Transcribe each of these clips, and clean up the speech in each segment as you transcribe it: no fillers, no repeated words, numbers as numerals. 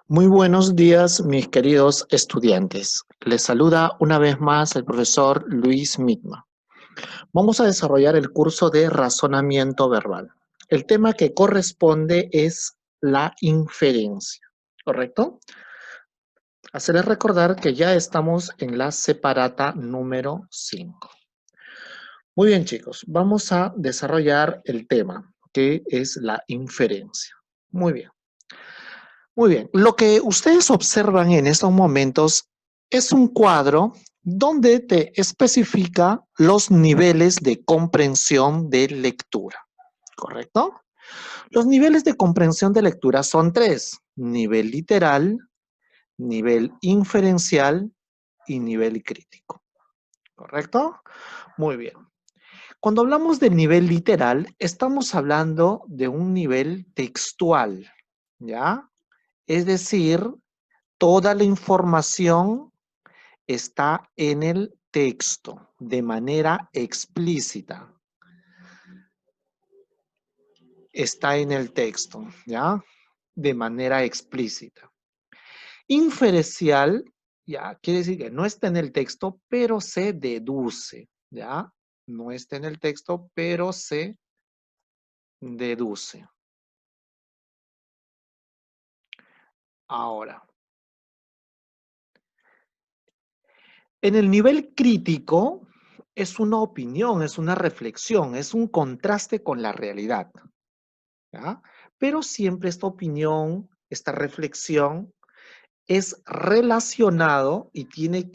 Muy buenos días, mis queridos estudiantes. Les saluda una vez más el profesor Luis Mitma. Vamos a desarrollar el curso de razonamiento verbal. El tema que corresponde es la inferencia, ¿correcto? Hacerles recordar que ya estamos en la separata número 5. Muy bien, chicos, vamos a desarrollar el tema, que es la inferencia. Muy bien. Muy bien, lo que ustedes observan en estos momentos es un cuadro donde te especifica los niveles de comprensión de lectura, ¿correcto? Los niveles de comprensión de lectura son tres: nivel literal, nivel inferencial y nivel crítico, ¿correcto? Muy bien. Cuando hablamos del nivel literal, estamos hablando de un nivel textual, ¿ya? Es decir, toda la información está en el texto de manera explícita. Está en el texto, ¿ya? De manera explícita. Inferencial, ¿ya? Quiere decir que no está en el texto, pero se deduce, ¿ya? No está en el texto, pero se deduce. Ahora, en el nivel crítico es una opinión, es una reflexión, es un contraste con la realidad, ¿ya? Pero siempre esta opinión, esta reflexión es relacionado y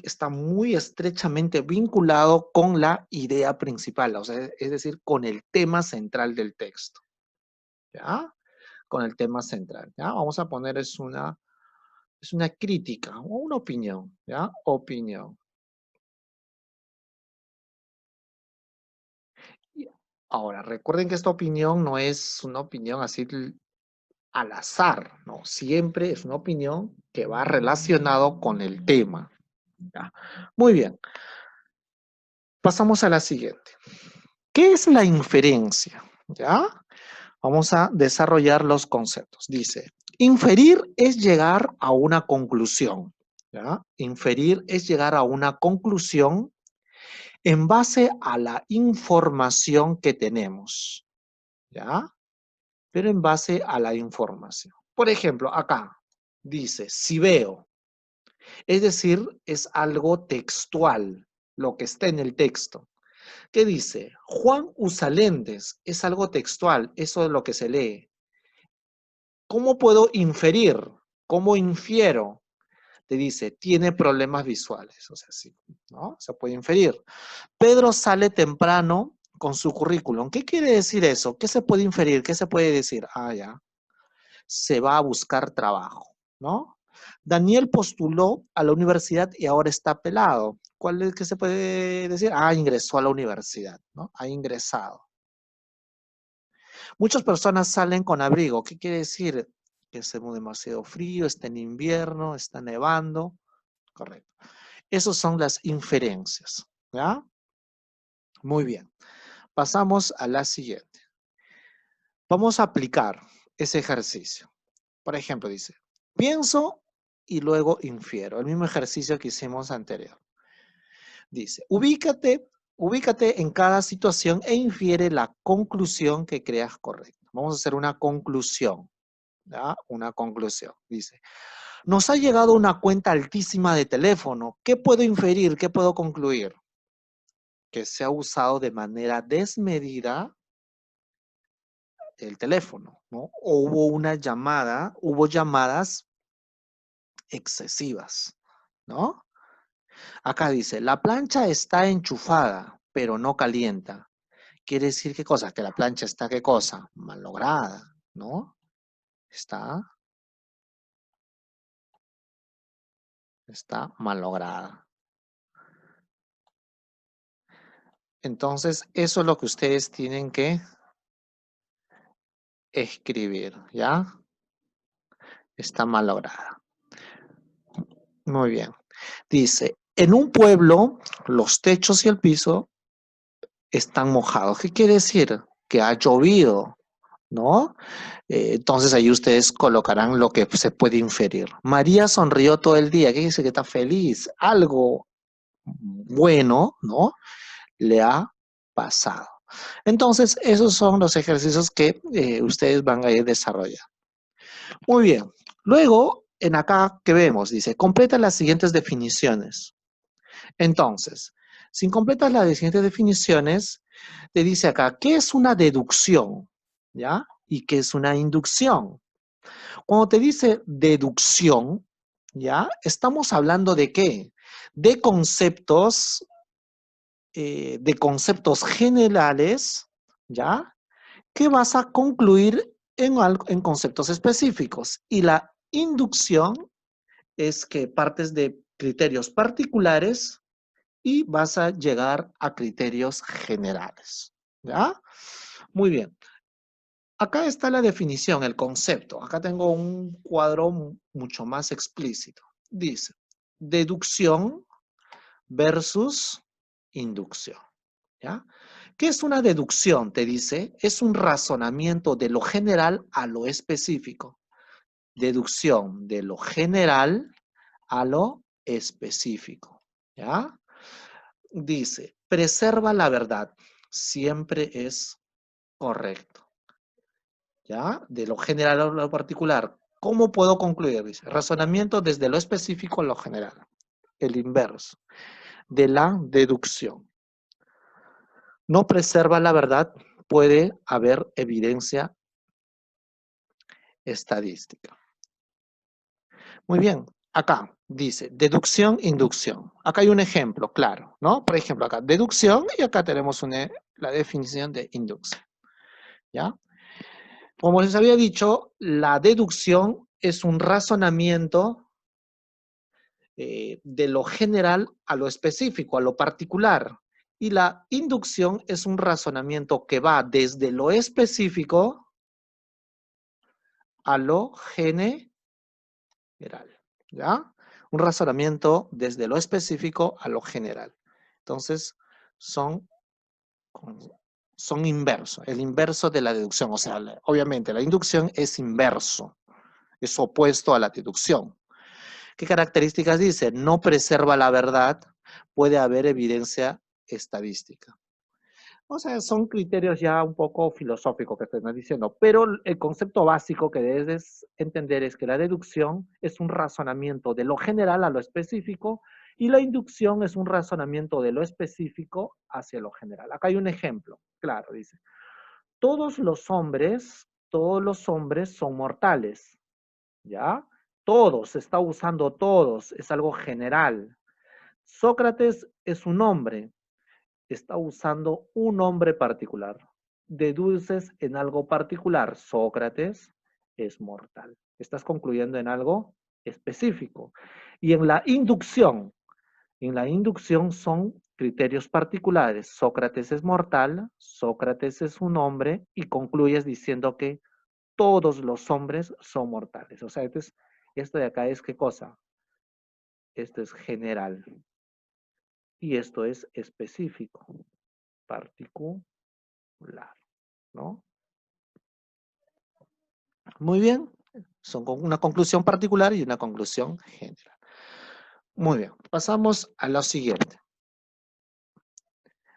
está muy estrechamente vinculado con la idea principal, o sea, es decir, con el tema central del texto, ¿ya? Con el tema central, ¿ya? Vamos a poner es una crítica o una opinión, ¿ya? Opinión. Y ahora, recuerden que esta opinión no es una opinión así al azar, ¿no? Siempre es una opinión que va relacionado con el tema. ¿Ya? Muy bien, pasamos a la siguiente. ¿Qué es la inferencia? ¿Ya? Vamos a desarrollar los conceptos. Dice, inferir es llegar a una conclusión. ¿Ya? Inferir es llegar a una conclusión en base a la información que tenemos. ¿Ya? Pero en base a la información. Por ejemplo, acá dice, si veo, es decir, es algo textual, lo que está en el texto. ¿Qué dice? Juan usa lentes, es algo textual, eso es lo que se lee. ¿Cómo puedo inferir? ¿Cómo infiero? Te dice, tiene problemas visuales, o sea, sí, ¿no? Se puede inferir. Pedro sale temprano con su currículum. ¿Qué quiere decir eso? ¿Qué se puede inferir? ¿Qué se puede decir? Ah, ya. Se va a buscar trabajo, ¿no? Daniel postuló a la universidad y ahora está pelado. ¿Cuál es que se puede decir? Ah, ingresó a la universidad, ¿no? Ha ingresado. Muchas personas salen con abrigo. ¿Qué quiere decir? Que hace demasiado frío, está en invierno, está nevando. Correcto. Esas son las inferencias, ¿ya? Muy bien. Pasamos a la siguiente. Vamos a aplicar ese ejercicio. Por ejemplo, dice, pienso y luego infiero. El mismo ejercicio que hicimos anterior. Dice, ubícate en cada situación e infiere la conclusión que creas correcta. Vamos a hacer una conclusión, ¿ya? Una conclusión. Dice, nos ha llegado una cuenta altísima de teléfono. ¿Qué puedo inferir? ¿Qué puedo concluir? Que se ha usado de manera desmedida el teléfono, ¿no? O hubo llamadas excesivas, ¿no? Acá dice, la plancha está enchufada, pero no calienta. Quiere decir qué cosa, que la plancha está qué cosa, malograda, ¿no? Está, está malograda. Entonces, eso es lo que ustedes tienen que escribir, ¿ya? Está malograda. Muy bien. Dice, en un pueblo, los techos y el piso están mojados. ¿Qué quiere decir? Que ha llovido ¿no? Entonces ahí ustedes colocarán lo que se puede inferir. María sonrió todo el día. ¿Qué dice que está feliz? Algo bueno, ¿no? Le ha pasado. Entonces, esos son los ejercicios que ustedes van a ir desarrollando. Muy bien. Luego, en acá, ¿qué vemos? Dice, completa las siguientes definiciones. Entonces, si completas las siguientes definiciones, te dice acá, ¿qué es una deducción? ¿Ya? ¿Y qué es una inducción? Cuando te dice deducción, ¿ya? Estamos hablando de qué? De conceptos generales, ¿ya? Que vas a concluir en conceptos específicos. Y la inducción es que partes de criterios particulares y vas a llegar a criterios generales. ¿Ya? Muy bien. Acá está la definición, el concepto. Acá tengo un cuadro mucho más explícito. Dice, deducción versus inducción. ¿Ya? ¿Qué es una deducción? Te dice, es un razonamiento de lo general a lo específico. Deducción de lo general a lo específico. ¿Ya? Dice, preserva la verdad. Siempre es correcto. ¿Ya? De lo general a lo particular. ¿Cómo puedo concluir? Dice, razonamiento desde lo específico a lo general. El inverso de la deducción. No preserva la verdad, puede haber evidencia estadística. Muy bien, acá dice deducción, inducción. Acá hay un ejemplo, claro, ¿no? Por ejemplo, acá deducción y acá tenemos la definición de inducción, ¿ya? Como les había dicho, la deducción es un razonamiento de lo general a lo específico, a lo particular. Y la inducción es un razonamiento que va desde lo específico a lo general, ¿ya? Un razonamiento desde lo específico a lo general. Entonces, son, son inversos, el inverso de la deducción. O sea, obviamente la inducción es inverso, es opuesto a la deducción. ¿Qué características dice? No preserva la verdad, puede haber evidencia estadística. O sea, son criterios ya un poco filosóficos que estoy diciendo, pero el concepto básico que debes entender es que la deducción es un razonamiento de lo general a lo específico y la inducción es un razonamiento de lo específico hacia lo general. Acá hay un ejemplo, claro, dice, todos los hombres son mortales, ¿ya? Todos, se está usando todos, es algo general. Sócrates es un hombre, está usando un nombre particular. Deduces en algo particular. Sócrates es mortal. Estás concluyendo en algo específico. Y en la inducción son criterios particulares. Sócrates es mortal, Sócrates es un hombre y concluyes diciendo que todos los hombres son mortales. O sea, esto de acá es ¿qué cosa? Esto es general. Y esto es específico, particular. ¿No? Muy bien. Son una conclusión particular y una conclusión general. Muy bien. Pasamos a lo siguiente.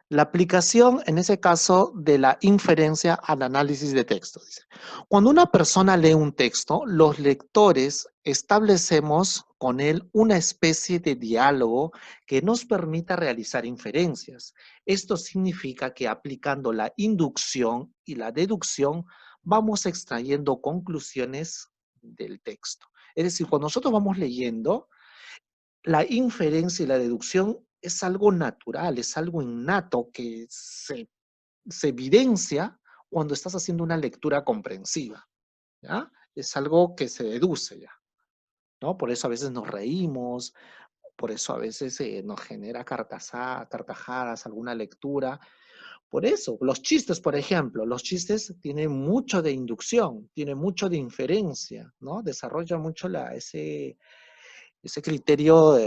La aplicación, en ese caso, de la inferencia al análisis de texto. Dice, cuando una persona lee un texto, los lectores establecemos con él una especie de diálogo que nos permita realizar inferencias. Esto significa que aplicando la inducción y la deducción, vamos extrayendo conclusiones del texto. Es decir, cuando nosotros vamos leyendo, la inferencia y la deducción es algo natural, es algo innato que se evidencia cuando estás haciendo una lectura comprensiva, ¿ya? Es algo que se deduce ya, ¿no? Por eso a veces nos reímos, por eso a veces nos genera carcajadas, alguna lectura. Por eso, los chistes, por ejemplo, los chistes tienen mucho de inducción, tienen mucho de inferencia, ¿no? Desarrolla mucho ese criterio,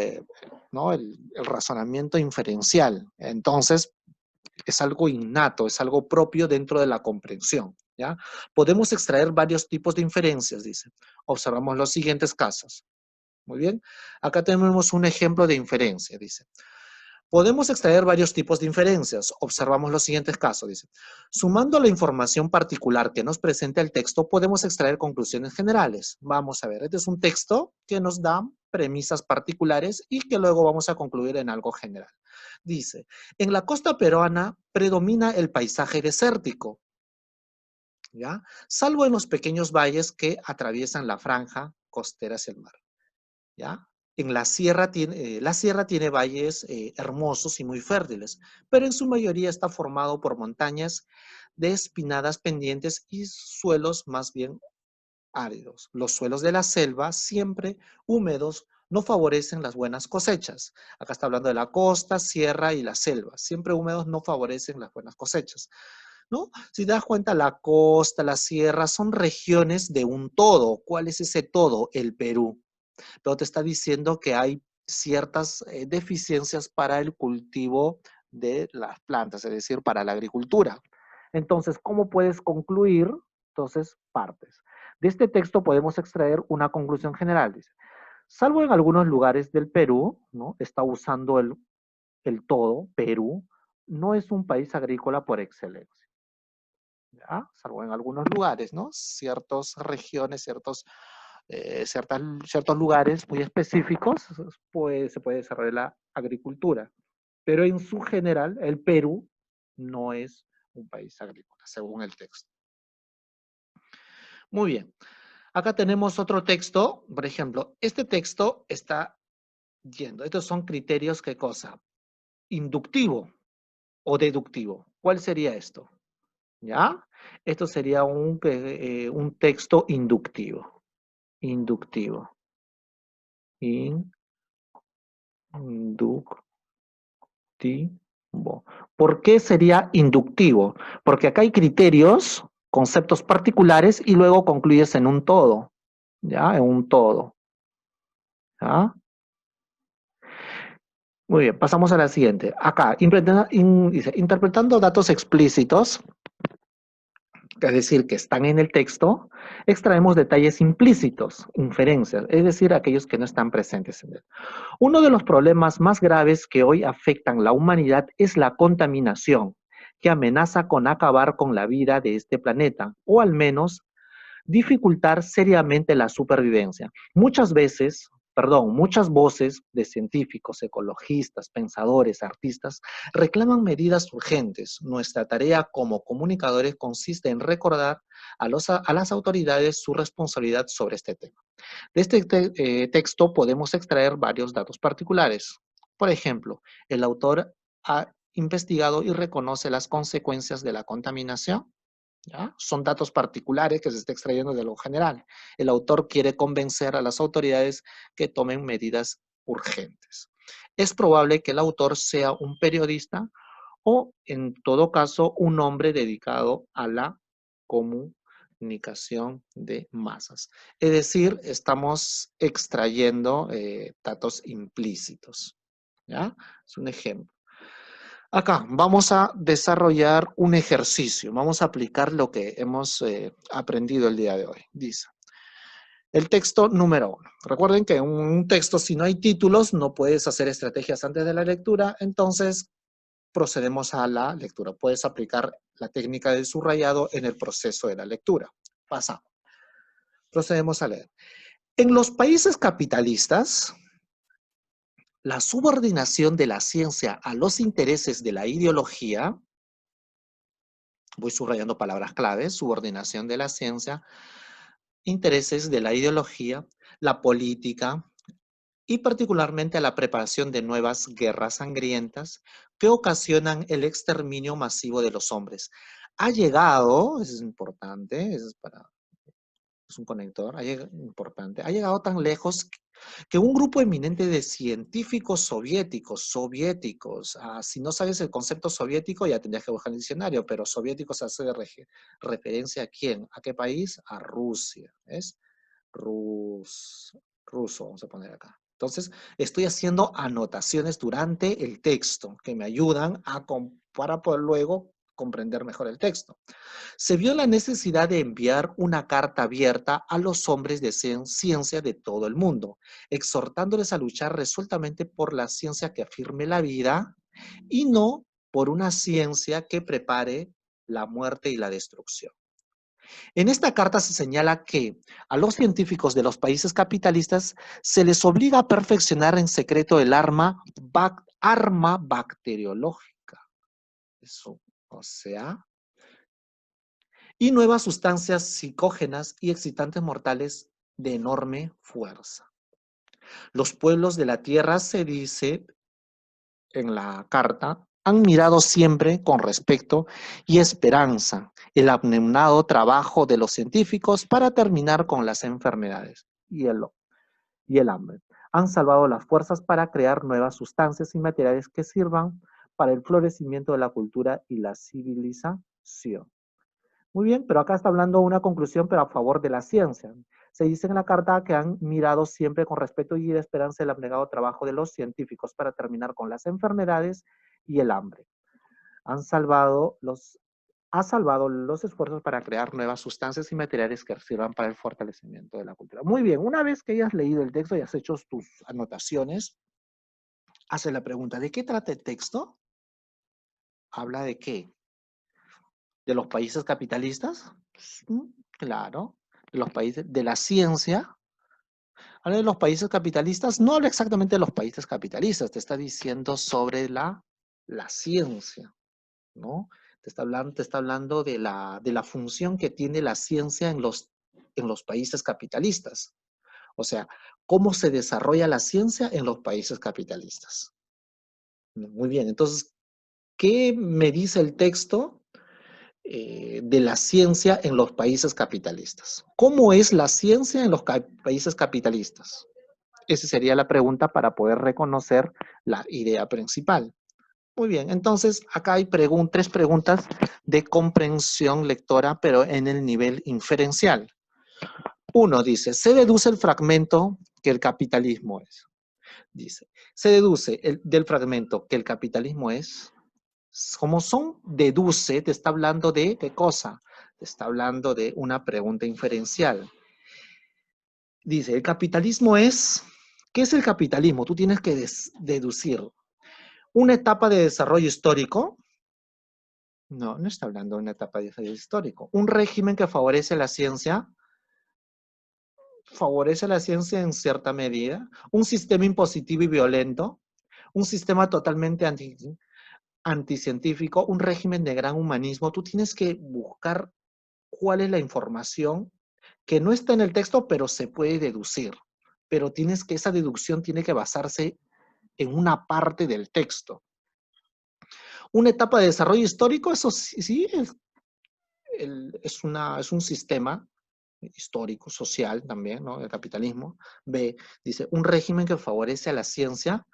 ¿no? El razonamiento inferencial. Entonces, es algo innato, es algo propio dentro de la comprensión. ¿Ya? Podemos extraer varios tipos de inferencias, dice. Observamos los siguientes casos. Muy bien. Acá tenemos un ejemplo de inferencia, dice. Podemos extraer varios tipos de inferencias. Observamos los siguientes casos, dice. Sumando la información particular que nos presenta el texto, podemos extraer conclusiones generales. Vamos a ver, este es un texto que nos da premisas particulares y que luego vamos a concluir en algo general. Dice, en la costa peruana predomina el paisaje desértico, ¿ya? Salvo en los pequeños valles que atraviesan la franja costera hacia el mar, ¿ya? En la sierra tiene valles hermosos y muy fértiles, pero en su mayoría está formado por montañas de espinadas pendientes y suelos más bien áridos. Los suelos de la selva, siempre húmedos, no favorecen las buenas cosechas. Acá está hablando de la costa, sierra y la selva. Siempre húmedos no favorecen las buenas cosechas, ¿no? Si te das cuenta, la costa, la sierra son regiones de un todo. ¿Cuál es ese todo? El Perú. Pero te está diciendo que hay ciertas deficiencias para el cultivo de las plantas, es decir, para la agricultura. Entonces, ¿cómo puedes concluir? Entonces, partes. De este texto podemos extraer una conclusión general. Dice, salvo en algunos lugares del Perú, ¿no? Está usando el todo, Perú, no es un país agrícola por excelencia. ¿Ya? Salvo en algunos lugares, ¿no? Ciertas regiones, ciertos lugares muy específicos, pues se puede desarrollar la agricultura. Pero en su general, el Perú no es un país agrícola, según el texto. Muy bien. Acá tenemos otro texto, por ejemplo, este texto está yendo. Estos son criterios, ¿qué cosa? Inductivo o deductivo. ¿Cuál sería esto? ¿Ya? Esto sería un texto inductivo. Inductivo. Inductivo. ¿Por qué sería inductivo? Porque acá hay criterios, conceptos particulares y luego concluyes en un todo. ¿Ya? En un todo. ¿Ya? Muy bien, pasamos a la siguiente. Acá, dice, interpretando datos explícitos, es decir, que están en el texto, extraemos detalles implícitos, inferencias, es decir, aquellos que no están presentes en él. Uno de los problemas más graves que hoy afectan la humanidad es la contaminación, que amenaza con acabar con la vida de este planeta, o al menos dificultar seriamente la supervivencia. Muchas voces de científicos, ecologistas, pensadores, artistas reclaman medidas urgentes. Nuestra tarea como comunicadores consiste en recordar a las autoridades su responsabilidad sobre este tema. De este texto podemos extraer varios datos particulares. Por ejemplo, el autor ha investigado y reconoce las consecuencias de la contaminación. ¿Ya? Son datos particulares que se está extrayendo de lo general. El autor quiere convencer a las autoridades que tomen medidas urgentes. Es probable que el autor sea un periodista o, en todo caso, un hombre dedicado a la comunicación de masas. Es decir, estamos extrayendo datos implícitos. ¿Ya? Es un ejemplo. Acá vamos a desarrollar un ejercicio, vamos a aplicar lo que hemos aprendido el día de hoy. Dice, el texto número 1. Recuerden que en un texto, si no hay títulos, no puedes hacer estrategias antes de la lectura, entonces procedemos a la lectura. Puedes aplicar la técnica del subrayado en el proceso de la lectura. Pasamos. Procedemos a leer. En los países capitalistas, la subordinación de la ciencia a los intereses de la ideología, voy subrayando palabras claves, subordinación de la ciencia, intereses de la ideología, la política y particularmente a la preparación de nuevas guerras sangrientas que ocasionan el exterminio masivo de los hombres. Ha llegado, eso es importante, eso es es un conector, importante, ha llegado tan lejos que un grupo eminente de científicos soviéticos, si no sabes el concepto soviético ya tendrías que buscar el diccionario, pero soviéticos hace referencia a quién, a qué país, a Rusia, ¿ves? Ruso, vamos a poner acá. Entonces, estoy haciendo anotaciones durante el texto que me ayudan para poder luego comprender mejor el texto. Se vio la necesidad de enviar una carta abierta a los hombres de ciencia de todo el mundo, exhortándoles a luchar resueltamente por la ciencia que afirme la vida y no por una ciencia que prepare la muerte y la destrucción. En esta carta se señala que a los científicos de los países capitalistas se les obliga a perfeccionar en secreto el arma bacteriológica. Eso, o sea, y nuevas sustancias psicógenas y excitantes mortales de enorme fuerza. Los pueblos de la tierra, se dice en la carta, han mirado siempre con respeto y esperanza el abnegado trabajo de los científicos para terminar con las enfermedades y el hambre. Han salvado las fuerzas para crear nuevas sustancias y materiales que sirvan para el florecimiento de la cultura y la civilización. Muy bien, pero acá está hablando una conclusión, pero a favor de la ciencia. Se dice en la carta que han mirado siempre con respeto y esperanza el abnegado trabajo de los científicos para terminar con las enfermedades y el hambre. Ha salvado los esfuerzos para crear nuevas sustancias y materiales que sirvan para el fortalecimiento de la cultura. Muy bien, una vez que hayas leído el texto y has hecho tus anotaciones, hace la pregunta, ¿de qué trata el texto? ¿Habla de qué? ¿De los países capitalistas? Claro. ¿De los países de la ciencia? Habla de los países capitalistas. No habla exactamente de los países capitalistas. Te está diciendo sobre la ciencia, ¿no? Te está hablando de la función que tiene la ciencia en los países capitalistas. O sea, cómo se desarrolla la ciencia en los países capitalistas. Muy bien. Entonces, ¿qué me dice el texto de la ciencia en los países capitalistas? ¿Cómo es la ciencia en los países capitalistas? Esa sería la pregunta para poder reconocer la idea principal. Muy bien, entonces acá hay tres preguntas de comprensión lectora, pero en el nivel inferencial. Uno dice, se deduce el fragmento que el capitalismo es. Dice, se deduce del fragmento que el capitalismo es. Como son, deduce, te está hablando de qué cosa. Te está hablando de una pregunta inferencial. Dice, el capitalismo es, ¿qué es el capitalismo? Tú tienes que deducir una etapa de desarrollo histórico. No, no está hablando de una etapa de desarrollo histórico. Un régimen que favorece la ciencia en cierta medida. Un sistema impositivo y violento. Un sistema totalmente anticientífico. Un régimen de gran humanismo. Tú tienes que buscar cuál es la información que no está en el texto, pero se puede deducir. Pero esa deducción tiene que basarse en una parte del texto. Una etapa de desarrollo histórico, eso sí es un sistema histórico, social también, ¿no? El capitalismo. B, dice, un régimen que favorece a la ciencia,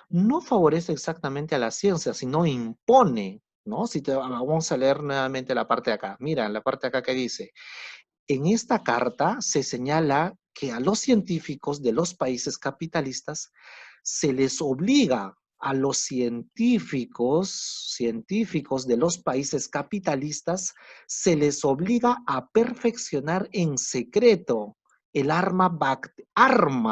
no favorece exactamente a la ciencia, sino impone, ¿no? Vamos a leer nuevamente la parte de acá. Mira, la parte de acá que dice, en esta carta se señala que a los científicos de los países capitalistas se les obliga a los científicos de los países capitalistas, se les obliga a perfeccionar en secreto el arma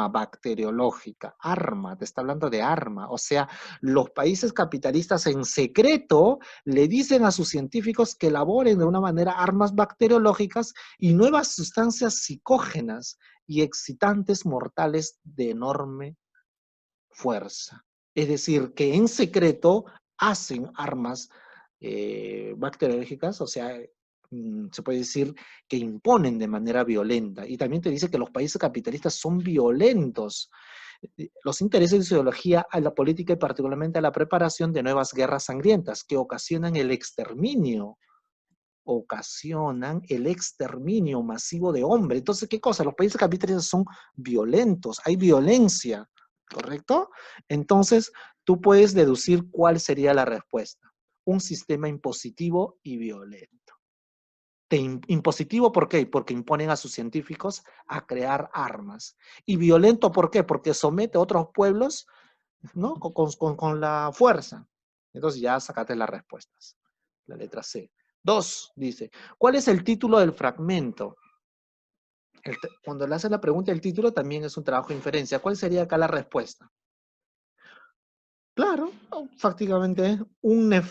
bacteriológica. Arma, te está hablando de arma. O sea, los países capitalistas en secreto le dicen a sus científicos que elaboren de una manera armas bacteriológicas y nuevas sustancias psicógenas y excitantes mortales de enorme fuerza. Es decir, que en secreto hacen armas bacteriológicas, o sea, se puede decir que imponen de manera violenta. Y también te dice que los países capitalistas son violentos. Los intereses de su ideología a la política y particularmente a la preparación de nuevas guerras sangrientas que ocasionan el exterminio masivo de hombres. Entonces, ¿qué cosa? Los países capitalistas son violentos, hay violencia, ¿correcto? Entonces, tú puedes deducir cuál sería la respuesta. Un sistema impositivo y violento. Impositivo, ¿por qué? Porque imponen a sus científicos a crear armas. Y violento, ¿por qué? Porque somete a otros pueblos, ¿no? Con la fuerza. Entonces ya sacaste las respuestas. La letra C. 2, dice, ¿cuál es el título del fragmento? Cuando le haces la pregunta, el título también es un trabajo de inferencia. ¿Cuál sería acá la respuesta? Claro, prácticamente un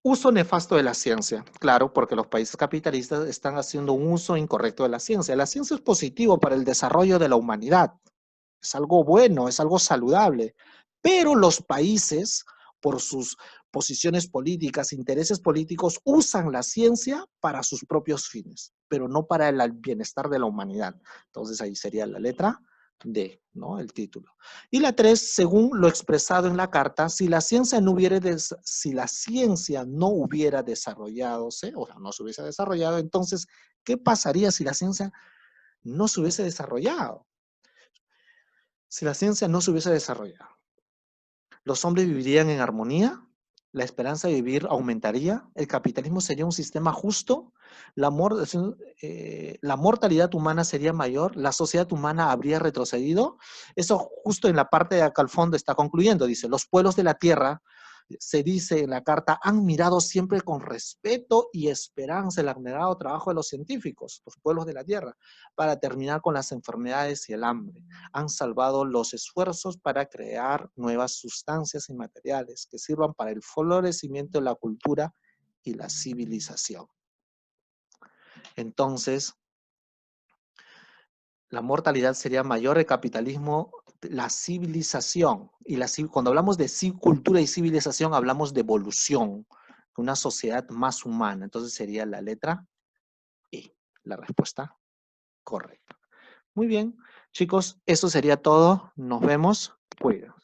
uso nefasto de la ciencia. Claro, porque los países capitalistas están haciendo un uso incorrecto de la ciencia. La ciencia es positivo para el desarrollo de la humanidad. Es algo bueno, es algo saludable. Pero los países, por sus posiciones políticas, intereses políticos, usan la ciencia para sus propios fines, pero no para el bienestar de la humanidad. Entonces ahí sería la letra D, ¿no? El título. Y la 3, según lo expresado en la carta, si la ciencia no hubiera, desarrollado, o sea, no se hubiese desarrollado, entonces, ¿qué pasaría si la ciencia no se hubiese desarrollado? Si la ciencia no se hubiese desarrollado, ¿los hombres vivirían en armonía? ¿La esperanza de vivir aumentaría? ¿El capitalismo sería un sistema justo? ¿La mortalidad humana sería mayor? ¿La sociedad humana habría retrocedido? Eso justo en la parte de acá al fondo está concluyendo. Dice, los pueblos de la tierra, se dice en la carta, han mirado siempre con respeto y esperanza el abnegado trabajo de los científicos, los pueblos de la tierra, para terminar con las enfermedades y el hambre. Han salvado los esfuerzos para crear nuevas sustancias y materiales que sirvan para el florecimiento de la cultura y la civilización. Entonces, la mortalidad sería mayor, el capitalismo, la civilización. Y cuando hablamos de cultura y civilización, hablamos de evolución, una sociedad más humana. Entonces sería la letra E, la respuesta correcta. Muy bien, chicos, eso sería todo. Nos vemos. Cuídense.